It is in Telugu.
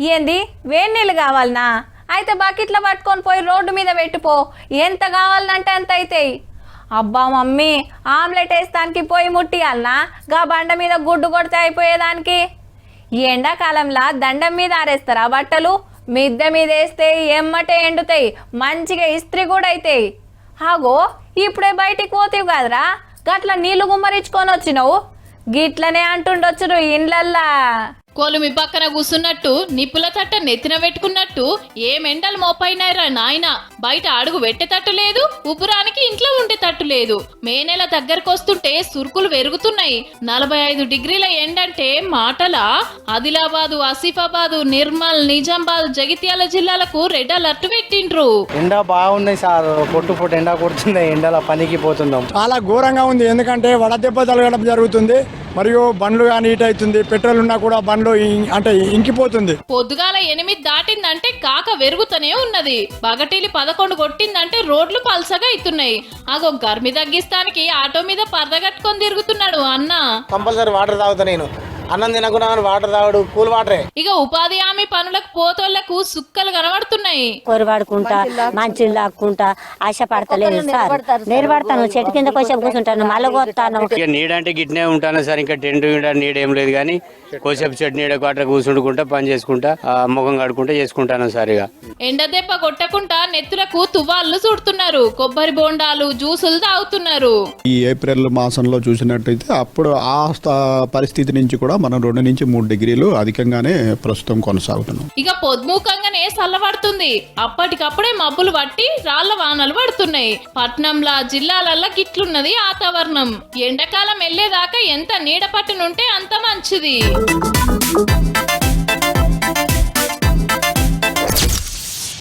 ఏంది వేడి నీళ్ళు కావాలనా? అయితే బకెట్లో పట్టుకొని పోయి రోడ్డు మీద పెట్టిపో, ఎంత కావాలంటే అంత అవుతాయి. అబ్బా మమ్మీ, ఆమ్లెట్ వేస్తానికి పోయి ముట్టియాలనా? గా బండ మీద గుడ్డు కొడితే అయిపోయేదానికి. ఈ ఎండాకాలంలో దండం మీద ఆరేస్తారా బట్టలు? మిద్దె మీద వేస్తే ఎమ్మటే ఎండుతాయి, మంచిగా ఇస్త్రీ కూడా అవుతాయి. హాగో ఇప్పుడే బయటికి పోతేవి కాదురా, గట్ల నీళ్లు గుమ్మరించుకొని వచ్చినావు. గిట్లనే అంటుండొచ్చురు ఇండ్లల్లా. కొలుమి పక్కన కూసున్నట్టు నిప్పుల తట్ట నెత్తిన పెట్టుకున్నట్టు ఏమెండలు మోపైనారా నాయన. బయట అడుగు పెట్టేటట్టు లేదు, ఉపురానికి ఇంట్లో ఉండేటట్టు లేదు. మే నెల దగ్గరకొస్తుంటే సురుకులు పెరుగుతున్నాయి. 45 డిగ్రీల ఎండంటే మాటలా? ఆదిలాబాదు, ఆసిఫాబాదు, నిర్మల్, నిజామాబాద్, జగిత్యాల జిల్లాలకు రెడ్ అలర్ట్ పెట్టిండ్రు. ఎండ బాగున్నాయి సార్, పొట్టు ఎండ కొడుతుంది, ఎండల పనికి పోతున్నాం. చాలా ఘోరంగా ఉంది. ఎందుకంటే వడదెబ్బ తగలడం జరుగుతుంది, మరియు బండ్లు కానీ హీట్ అవుతుంది. పెట్రోల్ ఉన్నా కూడా బండ్లు అంటే ఇంకిపోతుంది. పొద్దుగాల 8 దాటిందంటే కాక వెరుగుతూనే ఉన్నది. పగటిలి 11 కొట్టిందంటే రోడ్లు పల్సగా అవుతున్నాయి. అగో గర్మి తగ్గిస్తానికి ఆటో మీద పరద కట్టుకొని తిరుగుతున్నాడు అన్న. కంపల్సరీ వాటర్ తాగుతా నేను. అన్నం తినకుండా వాటర్ తాగుడు, కూల్ వాటరే. ఇక ఉపాధి హామీ పనులకు పోతోళ్లకు సుక్కలు కనబడుతున్నాయి. కొరవాడుకుంటా, మంచిలు లాక్కుంటా ఆశ పడతలేదు సార్. నిలబడతాను, చెట్టు కింద కోసేపు కూర్చుంటాను, మళ్ళగొస్తాను. నీడంటే గిట్నే ఉంటాను సార్. ఇంకా టెంట్ నీడేం లేదు కానీ కోసేపు చెట్టు నీడ అట్లా కూర్చుంటుకుంటా, పని చేసుకుంటా, ముఖం కడుకుంటా చేసుకుంటాను సార్. ఇక ఎండ దెబ్బ కొట్టకుండా నెత్తులకు తువ్వాళ్ళు చుడుతున్నారు, కొబ్బరి బోండాలు, జ్యూసులు తాగుతున్నారు. ఈ ఏప్రిల్ మాసంలో చూసినట్టయితే అప్పుడు ఆ పరిస్థితి నుంచి కూడా మనం 2 నుంచి 3 డిగ్రీలు అధికంగానే ప్రస్తుతం కొనసాగుతున్నాం. ఇక పొద్దుముఖంగానే చల్లబడుతుంది. అప్పటికప్పుడే మబ్బులు పట్టి రాళ్ల వానలు పడుతున్నాయి. పట్నంలా జిల్లాలల్లా గిట్లున్నది వాతావరణం. ఎండాకాలం వెళ్లేదాకా ఎంత నీడ పట్టునుంటే అంత మంచిది.